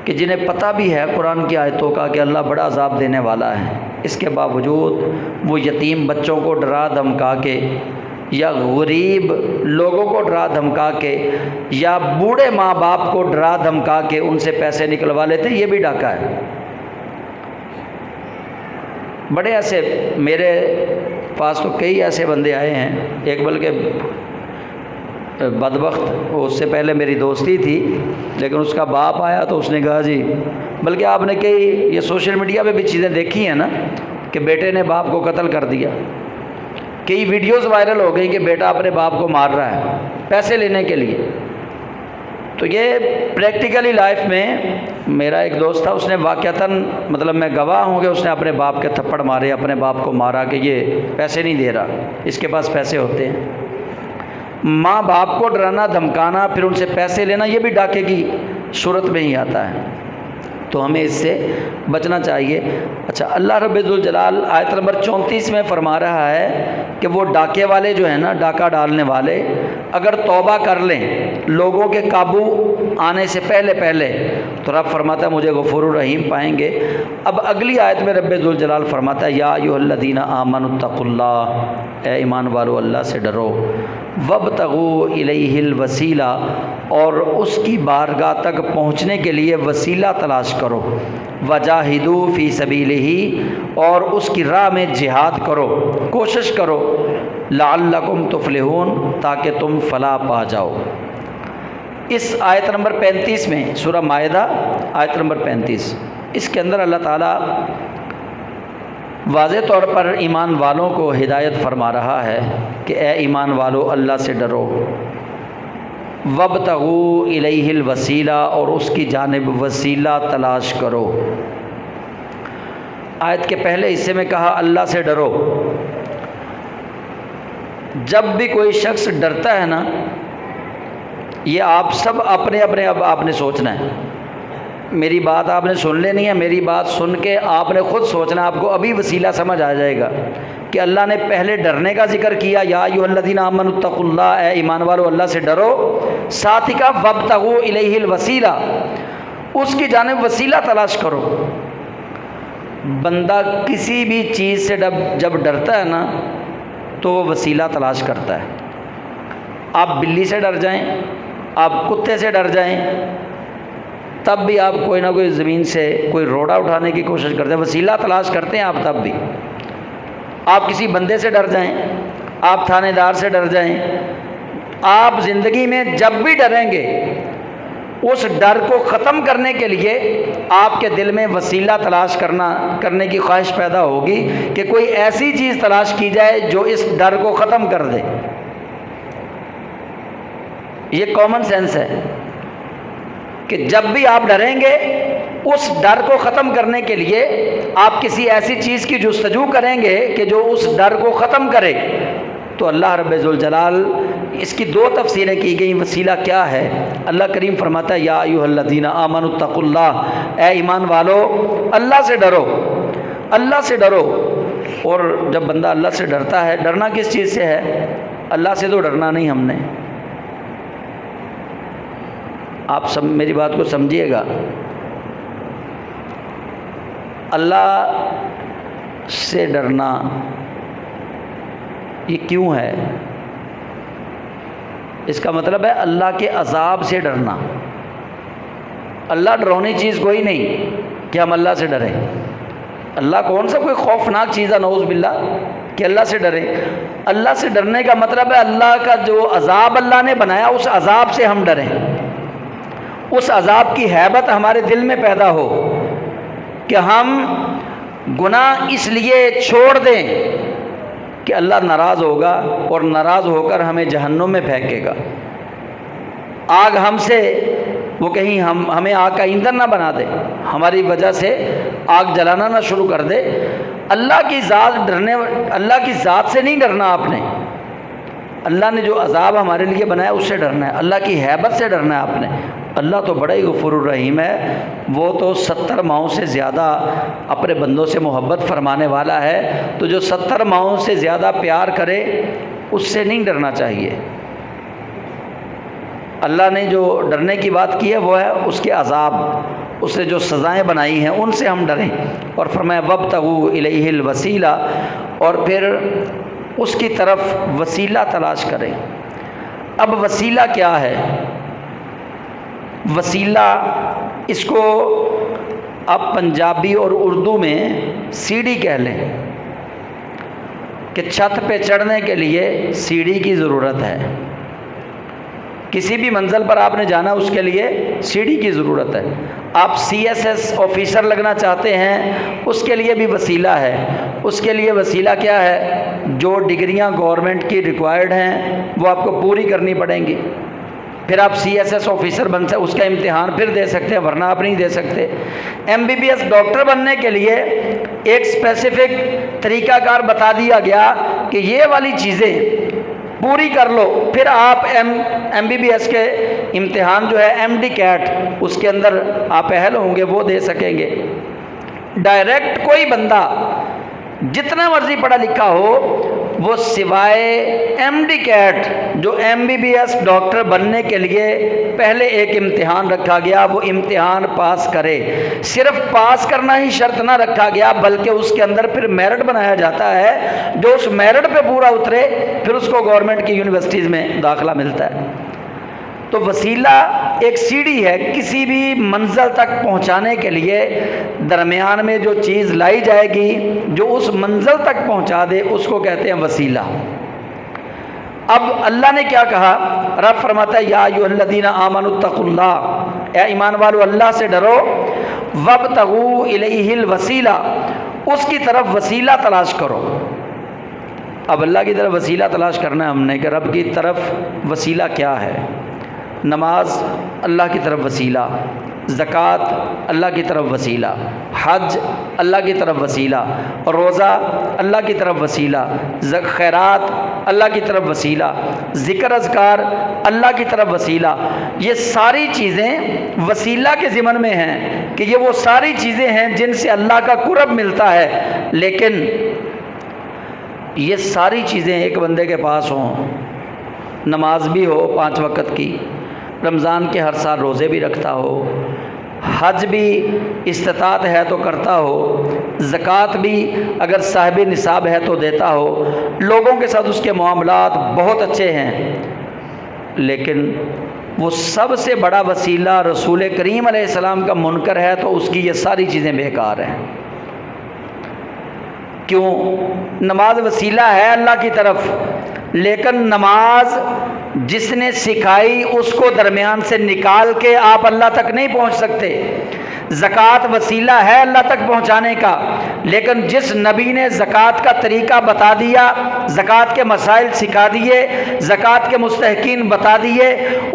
کہ جنہیں پتہ بھی ہے قرآن کی آیتوں کا کہ اللہ بڑا عذاب دینے والا ہے، اس کے باوجود وہ یتیم بچوں کو ڈرا دھمکا کے، یا غریب لوگوں کو ڈرا دھمکا کے، یا بوڑھے ماں باپ کو ڈرا دھمکا کے ان سے پیسے نکلوا لیتے، یہ بھی ڈاکہ ہے۔ بڑے ایسے میرے پاس تو کئی ایسے بندے آئے ہیں، ایک بلکہ بدبخت، اس سے پہلے میری دوستی تھی، لیکن اس کا باپ آیا تو اس نے کہا جی، بلکہ آپ نے کئی یہ سوشل میڈیا پہ بھی چیزیں دیکھی ہیں نا کہ بیٹے نے باپ کو قتل کر دیا، کئی ویڈیوز وائرل ہو گئی کہ بیٹا اپنے باپ کو مار رہا ہے پیسے لینے کے لیے۔ تو یہ پریکٹیکلی لائف میں میرا ایک دوست تھا، اس نے واقعتاً، مطلب میں گواہ ہوں کہ اس نے اپنے باپ کے تھپڑ مارے، اپنے باپ کو مارا کہ یہ پیسے نہیں دے رہا، اس کے پاس پیسے ہوتے ہیں۔ ماں باپ کو ڈرانا دھمکانا پھر ان سے پیسے لینا، یہ بھی ڈاکے کی صورت میں ہی آتا ہے۔ تو ہمیں اس سے بچنا چاہیے۔ اچھا، اللہ رب ذوالجلال آیت نمبر 34 میں فرما رہا ہے کہ وہ ڈاکے والے جو ہیں نا، ڈاکہ ڈالنے والے، اگر توبہ کر لیں لوگوں کے قابو آنے سے پہلے پہلے، تو رب فرماتا ہے مجھے غفور الرحیم پائیں گے۔ اب اگلی آیت میں رب ذوالجلال فرماتا ہے یا ایھا الذین آمنوا اتقوا اللہ، اے ایمان والو اللہ سے ڈرو، وابتغوا الیہ الوسیلہ، اور اس کی بارگاہ تک پہنچنے کے لیے وسیلہ تلاش کرو، وجاہدوا فی سبیلہ، اور اس کی راہ میں جہاد کرو، کوشش کرو، لعلکم تفلحون، تاکہ تم فلاح پا جاؤ۔ اس آیت نمبر 35 میں، سورہ مائدہ آیت نمبر 35، اس کے اندر اللہ تعالیٰ واضح طور پر ایمان والوں کو ہدایت فرما رہا ہے کہ اے ایمان والو اللہ سے ڈرو، وابتغوا الیہ الوسیلہ، اور اس کی جانب وسیلہ تلاش کرو۔ آیت کے پہلے حصے میں کہا اللہ سے ڈرو۔ جب بھی کوئی شخص ڈرتا ہے نا، یہ آپ سب اپنے اپنے اب آپ نے سوچنا ہے، میری بات آپ نے سن لینی ہے، میری بات سن کے آپ نے خود سوچنا، آپ کو ابھی وسیلہ سمجھ آ جائے گا کہ اللہ نے پہلے ڈرنے کا ذکر کیا، یا ایھا الذین آمنوا اتقوا اللہ، اے ایمان والو اللہ سے ڈرو، ساتھ ہی کہا وابتغوا الیہ الوسیلہ، اس کی جانب وسیلہ تلاش کرو۔ بندہ کسی بھی چیز سے جب ڈرتا ہے نا تو وہ وسیلہ تلاش کرتا ہے۔ آپ بلی سے ڈر جائیں، آپ کتے سے ڈر جائیں، تب بھی آپ کوئی نہ کوئی زمین سے کوئی روڑا اٹھانے کی کوشش کرتے ہیں، وسیلہ تلاش کرتے ہیں آپ تب بھی۔ آپ کسی بندے سے ڈر جائیں، آپ تھانے دار سے ڈر جائیں، آپ زندگی میں جب بھی ڈریں گے اس ڈر کو ختم کرنے کے لیے آپ کے دل میں وسیلہ تلاش کرنے کی خواہش پیدا ہوگی کہ کوئی ایسی چیز تلاش کی جائے جو اس ڈر کو ختم کر دے۔ یہ کامن سینس ہے کہ جب بھی آپ ڈریں گے اس ڈر کو ختم کرنے کے لیے آپ کسی ایسی چیز کی جستجو کریں گے کہ جو اس ڈر کو ختم کرے۔ تو اللہ رب ذوالجلال، اس کی دو تفسیریں کی گئیں وسیلہ کیا ہے۔ اللہ کریم فرماتا ہے یا ایھا الذین آمنوا اتقوا اللہ، اے ایمان والو اللہ سے ڈرو، اللہ سے ڈرو۔ اور جب بندہ اللہ سے ڈرتا ہے، ڈرنا کس چیز سے ہے؟ اللہ سے تو ڈرنا نہیں ہم نے، آپ سب میری بات کو سمجھیے گا، اللہ سے ڈرنا یہ کیوں ہے؟ اس کا مطلب ہے اللہ کے عذاب سے ڈرنا۔ اللہ ڈراؤنی چیز کوئی نہیں کہ ہم اللہ سے ڈریں۔ اللہ کون سا کوئی خوفناک چیز ہے نعوذ باللہ کہ اللہ سے ڈریں؟ اللہ سے ڈرنے کا مطلب ہے اللہ کا جو عذاب اللہ نے بنایا اس عذاب سے ہم ڈریں، اس عذاب کی ہیبت ہمارے دل میں پیدا ہو کہ ہم گناہ اس لیے چھوڑ دیں کہ اللہ ناراض ہوگا اور ناراض ہو کر ہمیں جہنم میں پھینکے گا۔ آگ ہم سے، وہ کہیں ہمیں آگ کا ایندھن نہ بنا دے، ہماری وجہ سے آگ جلانا نہ شروع کر دے۔ اللہ کی ذات سے نہیں ڈرنا آپ نے، اللہ نے جو عذاب ہمارے لیے بنایا اس سے ڈرنا ہے، اللہ کی ہیبت سے ڈرنا ہے آپ نے۔ اللہ تو بڑا ہی غفور الرحیم ہے، وہ تو 70 ماؤں سے زیادہ اپنے بندوں سے محبت فرمانے والا ہے، تو جو 70 ماؤں سے زیادہ پیار کرے اس سے نہیں ڈرنا چاہیے۔ اللہ نے جو ڈرنے کی بات کی ہے وہ ہے اس کے عذاب، اس نے جو سزائیں بنائی ہیں ان سے ہم ڈریں۔ اور فرمایا وابتغوا الیہ الوسیلہ، اور پھر اس کی طرف وسیلہ تلاش کریں۔ اب وسیلہ کیا ہے؟ وسیلہ اس کو آپ پنجابی اور اردو میں سیڑھی کہہ لیں کہ چھت پہ چڑھنے کے لیے سیڑھی کی ضرورت ہے، کسی بھی منزل پر آپ نے جانا اس کے لیے سیڑھی کی ضرورت ہے۔ آپ CSS آفیسر لگنا چاہتے ہیں اس کے لیے بھی وسیلہ ہے۔ اس کے لیے وسیلہ کیا ہے؟ جو ڈگریاں گورنمنٹ کی ریکوائرڈ ہیں وہ آپ کو پوری کرنی پڑیں گی، پھر آپ CSS آفیسر بن سکتے، اس کا امتحان پھر دے سکتے ہیں، ورنہ آپ نہیں دے سکتے۔ MBBS ڈاکٹر بننے کے لیے ایک اسپیسیفک طریقہ کار بتا دیا گیا کہ یہ والی چیزیں پوری کر لو، پھر آپ MBBS کے امتحان جو ہے MD CAT اس کے اندر آپ اہل ہوں گے، وہ دے سکیں گے۔ ڈائریکٹ کوئی بندہ جتنا مرضی پڑھا لکھا ہو وہ سوائے MD CAT جو MBBS ڈاکٹر بننے کے لیے پہلے ایک امتحان رکھا گیا، وہ امتحان پاس کرے۔ صرف پاس کرنا ہی شرط نہ رکھا گیا بلکہ اس کے اندر پھر میرٹ بنایا جاتا ہے، جو اس میرٹ پہ پورا اترے پھر اس کو گورنمنٹ کی یونیورسٹیز میں داخلہ ملتا ہے۔ تو وسیلہ ایک سیڑھی ہے، کسی بھی منزل تک پہنچانے کے لیے درمیان میں جو چیز لائی جائے گی جو اس منزل تک پہنچا دے اس کو کہتے ہیں وسیلہ۔ اب اللہ نے کیا کہا؟ رب فرماتا ہے یا ایھاالذین آمنوا اتقوا اللہ، اے ایمان والو اللہ سے ڈرو، وابتغوا الیہ الوسیلہ، اس کی طرف وسیلہ تلاش کرو۔ اب اللہ کی طرف وسیلہ تلاش کرنا ہے ہم نے کہ رب کی طرف وسیلہ کیا ہے؟ نماز اللہ کی طرف وسیلہ، زکوٰۃ اللہ کی طرف وسیلہ، حج اللہ کی طرف وسیلہ، روزہ اللہ کی طرف وسیلہ، خیرات اللہ کی طرف وسیلہ، ذکر اذکار اللہ کی طرف وسیلہ۔ یہ ساری چیزیں وسیلہ کے ضمن میں ہیں کہ یہ وہ ساری چیزیں ہیں جن سے اللہ کا قرب ملتا ہے۔ لیکن یہ ساری چیزیں ایک بندے کے پاس ہوں، نماز بھی ہو 5 وقت کی، رمضان کے ہر سال روزے بھی رکھتا ہو، حج بھی استطاعت ہے تو کرتا ہو، زکوٰۃ بھی اگر صاحب نصاب ہے تو دیتا ہو، لوگوں کے ساتھ اس کے معاملات بہت اچھے ہیں، لیکن وہ سب سے بڑا وسیلہ رسول کریم علیہ السلام کا منکر ہے، تو اس کی یہ ساری چیزیں بیکار ہیں۔ کیوں؟ نماز وسیلہ ہے اللہ کی طرف، لیکن نماز جس نے سکھائی اس کو درمیان سے نکال کے آپ اللہ تک نہیں پہنچ سکتے۔ زکوٰۃ وسیلہ ہے اللہ تک پہنچانے کا، لیکن جس نبی نے زکوٰۃ کا طریقہ بتا دیا، زکوٰۃ کے مسائل سکھا دیے، زکوٰۃ کے مستحقین بتا دیے،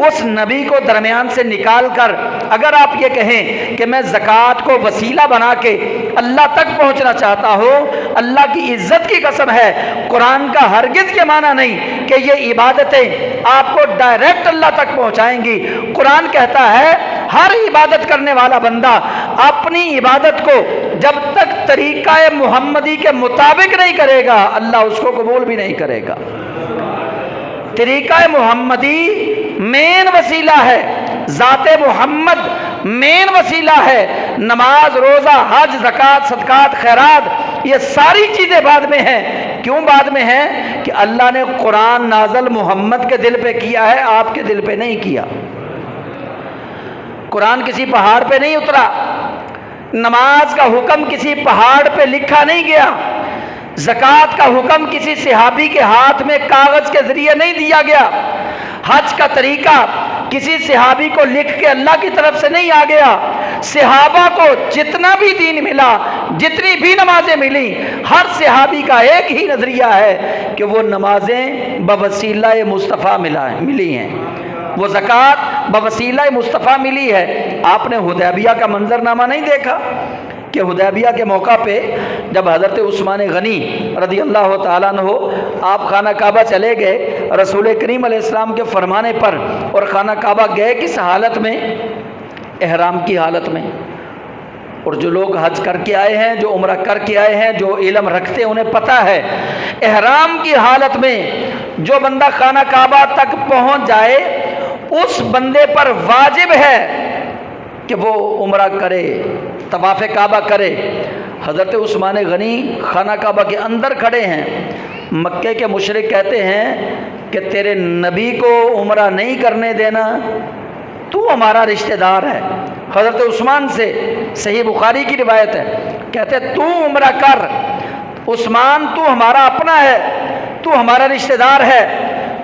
اس نبی کو درمیان سے نکال کر اگر آپ یہ کہیں کہ میں زکوٰۃ کو وسیلہ بنا کے اللہ تک پہنچنا چاہتا ہوں، اللہ کی عزت کی قسم ہے، قرآن کا ہرگز یہ معنی نہیں کہ یہ عبادتیں آپ کو ڈائریکٹ اللہ تک پہنچائیں گی۔ قرآن کہتا ہے ہر عبادت کرنے والا بندہ اپنی عبادت کو جب تک طریقہ محمدی کے مطابق نہیں کرے گا، اللہ اس کو قبول بھی نہیں کرے گا۔ طریقہ محمدی مین وسیلہ ہے، ذات محمد مین وسیلہ ہے۔ نماز، روزہ، حج، زکوٰۃ، صدقات، خیرات، یہ ساری چیزیں بعد میں ہیں۔ کیوں بعد میں ہیں؟ کہ اللہ نے قرآن نازل محمد کے دل پہ کیا ہے، آپ کے دل پہ نہیں کیا۔ قرآن کسی پہاڑ پہ نہیں اترا، نماز کا حکم کسی پہاڑ پہ لکھا نہیں گیا، زکوٰۃ کا حکم کسی صحابی کے ہاتھ میں کاغذ کے ذریعے نہیں دیا گیا، حج کا طریقہ کسی صحابی کو لکھ کے اللہ کی طرف سے نہیں آ گیا۔ صحابہ کو جتنا بھی دین ملا، جتنی بھی نمازیں ملی، ہر صحابی کا ایک ہی نظریہ ہے کہ وہ نمازیں بوسیلہ مصطفیٰ ملی ہیں، وہ زکوٰۃ بوسیلہ مصطفیٰ ملی ہے۔ آپ نے حدیبیہ کا منظرنامہ نہیں دیکھا کہ حدیبیہ کے موقع پہ جب حضرت عثمان غنی رضی اللہ تعالیٰ عنہ آپ خانہ کعبہ چلے گئے رسول کریم علیہ السلام کے فرمانے پر، اور خانہ کعبہ گئے کس حالت میں؟ احرام کی حالت میں۔ اور جو لوگ حج کر کے آئے ہیں، جو عمرہ کر کے آئے ہیں، جو علم رکھتے ہیں، انہیں پتہ ہے احرام کی حالت میں جو بندہ خانہ کعبہ تک پہنچ جائے اس بندے پر واجب ہے کہ وہ عمرہ کرے، طواف کعبہ کرے۔ حضرت عثمان غنی خانہ کعبہ کے اندر کھڑے ہیں، مکے کے مشرک کہتے ہیں کہ تیرے نبی کو عمرہ نہیں کرنے دینا، تو ہمارا رشتہ دار ہے۔ حضرت عثمان سے صحیح بخاری کی روایت ہے، کہتے تو عمرہ کر، عثمان تو ہمارا اپنا ہے، تو ہمارا رشتہ دار ہے،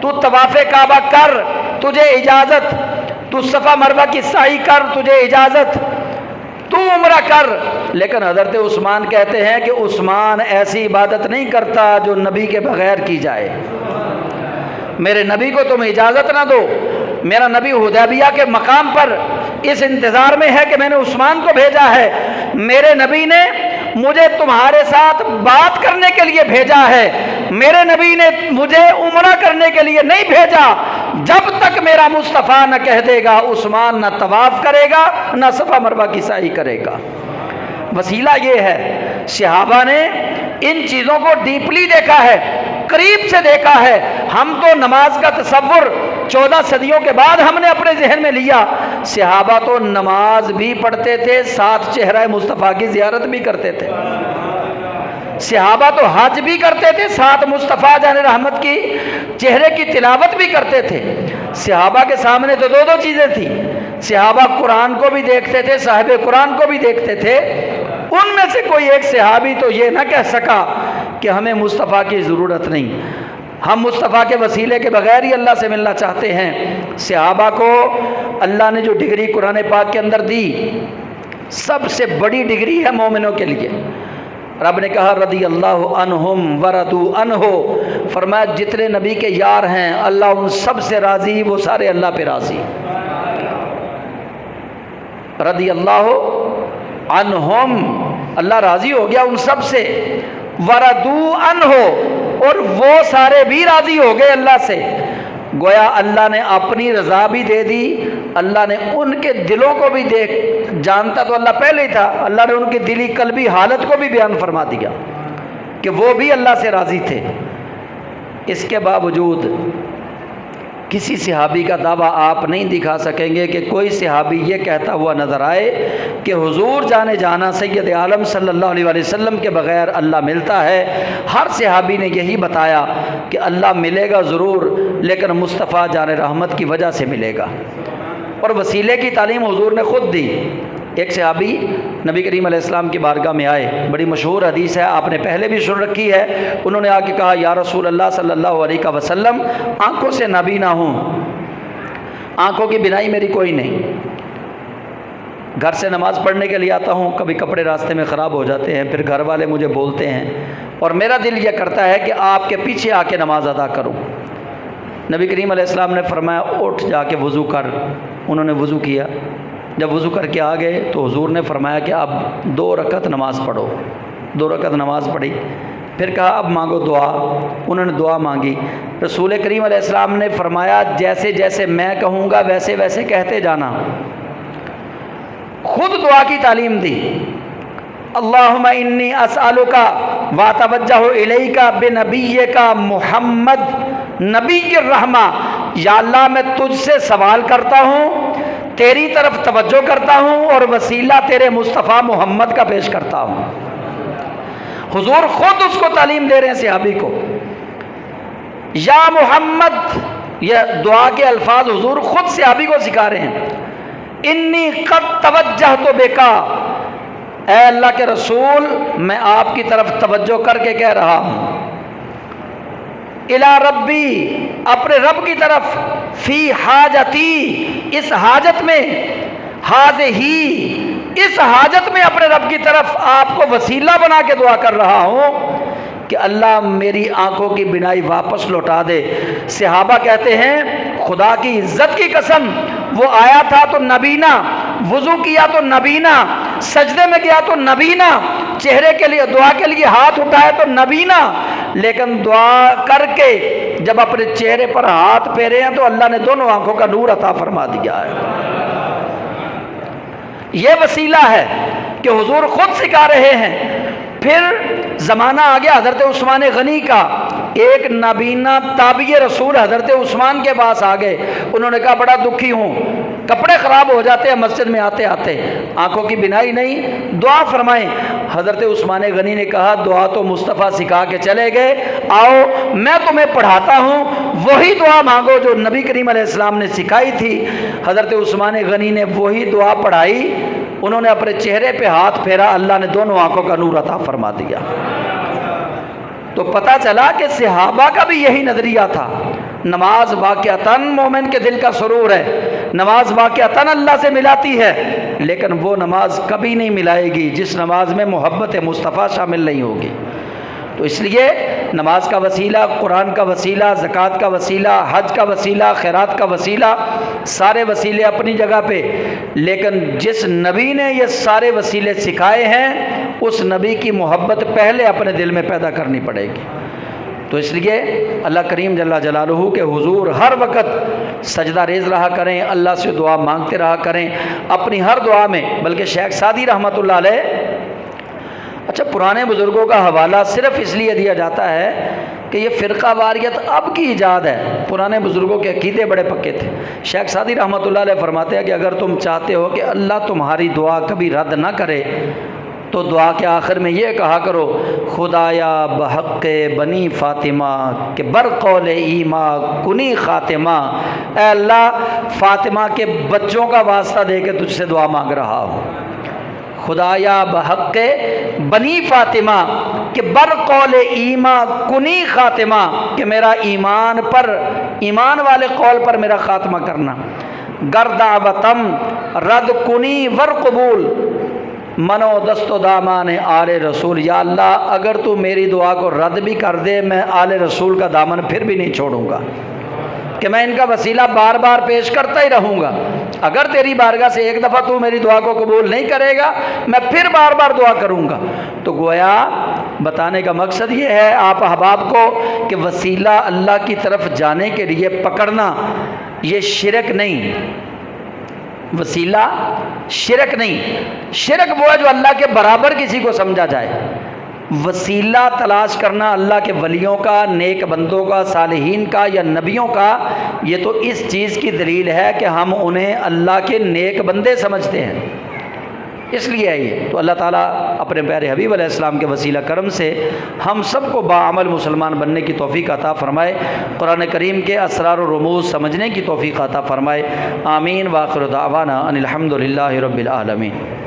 تو طواف کعبہ کر، تجھے اجازت، تو صفا مروہ کی سعی کر، تجھے اجازت، تو عمرہ کر۔ لیکن حضرت عثمان کہتے ہیں کہ عثمان ایسی عبادت نہیں کرتا جو نبی کے بغیر کی جائے، میرے نبی کو تم اجازت نہ دو، میرا نبی حدیبیہ کے مقام پر اس انتظار میں ہے کہ میں نے عثمان کو بھیجا ہے، میرے نبی نے مجھے تمہارے ساتھ بات کرنے کے لیے بھیجا ہے، میرے نبی نے مجھے عمرہ کرنے کے لیے نہیں بھیجا۔ جب تک میرا مصطفیٰ نہ کہہ دے گا عثمان نہ طواف کرے گا نہ صفا مروہ کی سعی کرے گا۔ وسیلہ یہ ہے۔ صحابہ نے ان چیزوں کو ڈیپلی دیکھا ہے، قریب سے دیکھا ہے۔ ہم تو نماز کا تصور 14 صدیوں کے بعد ہم نے اپنے ذہن میں لیا، صحابہ تو نماز بھی پڑھتے تھے، ساتھ چہرہ مصطفیٰ کی زیارت بھی کرتے تھے، صحابہ تو حج بھی کرتے تھے، ساتھ مصطفیٰ جان رحمت کی چہرے کی تلاوت بھی کرتے تھے۔ صحابہ کے سامنے تو دو چیزیں تھیں، صحابہ قرآن کو بھی دیکھتے تھے، صاحب قرآن کو بھی دیکھتے تھے۔ ان میں سے کوئی ایک صحابی تو یہ نہ کہہ سکا کہ ہمیں مصطفیٰ کی ضرورت نہیں۔ ہم مصطفیٰ کے وسیلے کے بغیر ہی اللہ سے ملنا چاہتے ہیں۔ صحابہ کو اللہ نے جو ڈگری قرآن پاک کے اندر دی، سب سے بڑی ڈگری ہے مومنوں کے لیے۔ رب نے کہا رضی اللہ عنہم ورضوا عنہ، فرمایا جتنے نبی کے یار ہیں اللہ ان سب سے راضی، وہ سارے اللہ پہ راضی۔ رضی اللہ عنہم، اللہ راضی ہو گیا ان سب سے، ورضوا عنہ، اور وہ سارے بھی راضی ہو گئے اللہ سے۔ گویا اللہ نے اپنی رضا بھی دے دی، اللہ نے ان کے دلوں کو بھی دیکھ، جانتا تو اللہ پہلے ہی تھا، اللہ نے ان کی دلی قلبی حالت کو بھی بیان فرما دیا کہ وہ بھی اللہ سے راضی تھے۔ اس کے باوجود کسی صحابی کا دعویٰ آپ نہیں دکھا سکیں گے کہ کوئی صحابی یہ کہتا ہوا نظر آئے کہ حضور جانے جانا سید عالم صلی اللہ علیہ وسلم کے بغیر اللہ ملتا ہے۔ ہر صحابی نے یہی بتایا کہ اللہ ملے گا ضرور، لیکن مصطفیٰ جان رحمت کی وجہ سے ملے گا، اور وسیلے کی تعلیم حضور نے خود دی۔ ایک صحابی نبی کریم علیہ السلام کی بارگاہ میں آئے، بڑی مشہور حدیث ہے، آپ نے پہلے بھی سن رکھی ہے۔ انہوں نے آ کے کہا یا رسول اللہ صلی اللہ علیہ وسلم، آنکھوں سے نابینا ہوں، آنکھوں کی بینائی میری کوئی نہیں، گھر سے نماز پڑھنے کے لیے آتا ہوں، کبھی کپڑے راستے میں خراب ہو جاتے ہیں، پھر گھر والے مجھے بولتے ہیں، اور میرا دل یہ کرتا ہے کہ آپ کے پیچھے آ کے نماز ادا کروں۔ نبی کریم علیہ السلام نے فرمایا اٹھ جا کے وضو کر۔ انہوں نے وضو کیا، جب وضو کر کے آ گئے تو حضور نے فرمایا کہ اب 2 رکعت نماز پڑھو۔ 2 رکعت نماز پڑھی، پھر کہا اب مانگو دعا۔ انہوں نے دعا مانگی۔ رسول کریم علیہ السلام نے فرمایا جیسے جیسے میں کہوں گا ویسے ویسے کہتے جانا۔ خود دعا کی تعلیم دی۔ اللہم انی اسألک واتوجہ الیک بنبیک محمد نبی الرحمہ، یا اللہ میں تجھ سے سوال کرتا ہوں، تیری طرف توجہ کرتا ہوں، اور وسیلہ تیرے مصطفیٰ محمد کا پیش کرتا ہوں۔ حضور خود اس کو تعلیم دے رہے ہیں صحابی کو، یا محمد، یہ دعا کے الفاظ حضور خود صحابی کو سکھا رہے ہیں۔ انی قد توجہت بکا، اے اللہ کے رسول میں آپ کی طرف توجہ کر کے کہہ رہا ہوں، الی ربی، اپنے رب کی طرف، فی حاجتی، اس حاجت میں، ہی اس حاجت میں اپنے رب کی طرف آپ کو وسیلہ بنا کے دعا کر رہا ہوں کہ اللہ میری آنکھوں کی بینائی واپس لوٹا دے۔ صحابہ کہتے ہیں خدا کی عزت کی قسم، وہ آیا تھا تو نبینا، وضو کیا تو نبینا، سجدے میں گیا تو نبینا، چہرے کے لیے دعا کے لیے ہاتھ اٹھائے تو نبینا، لیکن دعا کر کے جب اپنے چہرے پر ہاتھ پھیرے ہیں تو اللہ نے دونوں آنکھوں کا نور عطا فرما دیا ہے۔ یہ وسیلہ ہے کہ حضور خود سکھا رہے ہیں۔ پھر زمانہ آ گیا حضرت عثمان غنی کا، ایک نابینا تابعی رسول حضرت عثمان کے پاس آ گئے۔ انہوں نے کہا بڑا دکھی ہوں، کپڑے خراب ہو جاتے ہیں مسجد میں آتے آتے، آنکھوں کی بینائی نہیں، دعا فرمائیں۔ حضرت عثمان غنی نے کہا دعا تو مصطفیٰ سکھا کے چلے گئے، آؤ میں تمہیں پڑھاتا ہوں، وہی دعا مانگو جو نبی کریم علیہ السلام نے سکھائی تھی۔ حضرت عثمان غنی نے وہی دعا پڑھائی، انہوں نے اپنے چہرے پہ ہاتھ پھیرا، اللہ نے دونوں آنکھوں کا نور عطا فرما دیا۔ تو پتہ چلا کہ صحابہ کا بھی یہی نظریہ تھا۔ نماز واقعتاً مومن کے دل کا سرور ہے، نماز واقعتاً اللہ سے ملاتی ہے، لیکن وہ نماز کبھی نہیں ملائے گی جس نماز میں محبت مصطفیٰ شامل نہیں ہوگی۔ تو اس لیے نماز کا وسیلہ، قرآن کا وسیلہ، زکوٰۃ کا وسیلہ، حج کا وسیلہ، خیرات کا وسیلہ، سارے وسیلے اپنی جگہ پہ، لیکن جس نبی نے یہ سارے وسیلے سکھائے ہیں اس نبی کی محبت پہلے اپنے دل میں پیدا کرنی پڑے گی۔ تو اس لیے اللہ کریم جل جلالہ کہ حضور ہر وقت سجدہ ریز رہا کریں، اللہ سے دعا مانگتے رہا کریں اپنی ہر دعا میں۔ بلکہ شیخ سعدی رحمۃ اللہ علیہ، اچھا پرانے بزرگوں کا حوالہ صرف اس لیے دیا جاتا ہے کہ یہ فرقہ واریت اب کی ایجاد ہے، پرانے بزرگوں کے عقیدے بڑے پکے تھے۔ شیخ سعدی رحمۃ اللہ علیہ فرماتے ہیں کہ اگر تم چاہتے ہو کہ اللہ تمہاری دعا کبھی رد نہ کرے تو دعا کے آخر میں یہ کہا کرو، خدایا بحق بنی فاطمہ کہ برقول ایما کنی خاتمہ، اے اللہ فاطمہ کے بچوں کا واسطہ دے کے تجھ سے دعا مانگ رہا ہوں۔ خدایا بحق بنی فاطمہ، کہ بر قول ایمان کنی خاتمہ، کہ میرا ایمان پر، ایمان والے قول پر میرا خاتمہ کرنا، گر دعوتم رد کنی ور قبول، منو دست و دامان آل رسول، یا اللہ اگر تو میری دعا کو رد بھی کر دے میں آل رسول کا دامن پھر بھی نہیں چھوڑوں گا، کہ میں ان کا وسیلہ بار بار پیش کرتا ہی رہوں گا۔ اگر تیری بارگاہ سے ایک دفعہ تو میری دعا کو قبول نہیں کرے گا میں پھر بار بار دعا کروں گا۔ تو گویا بتانے کا مقصد یہ ہے آپ احباب کو کہ وسیلہ اللہ کی طرف جانے کے لیے پکڑنا یہ شرک نہیں، وسیلہ شرک نہیں، شرک وہ ہے جو اللہ کے برابر کسی کو سمجھا جائے۔ وسیلہ تلاش کرنا اللہ کے ولیوں کا، نیک بندوں کا، صالحین کا یا نبیوں کا، یہ تو اس چیز کی دلیل ہے کہ ہم انہیں اللہ کے نیک بندے سمجھتے ہیں، اس لیے ہے یہ۔ تو اللہ تعالیٰ اپنے پیارے حبیب علیہ السلام کے وسیلہ کرم سے ہم سب کو باعمل مسلمان بننے کی توفیق عطا فرمائے، قرآن کریم کے اسرار و رموز سمجھنے کی توفیق عطا فرمائے۔ آمین۔ وآخر دعوانا ان الحمد للہ رب العالمین۔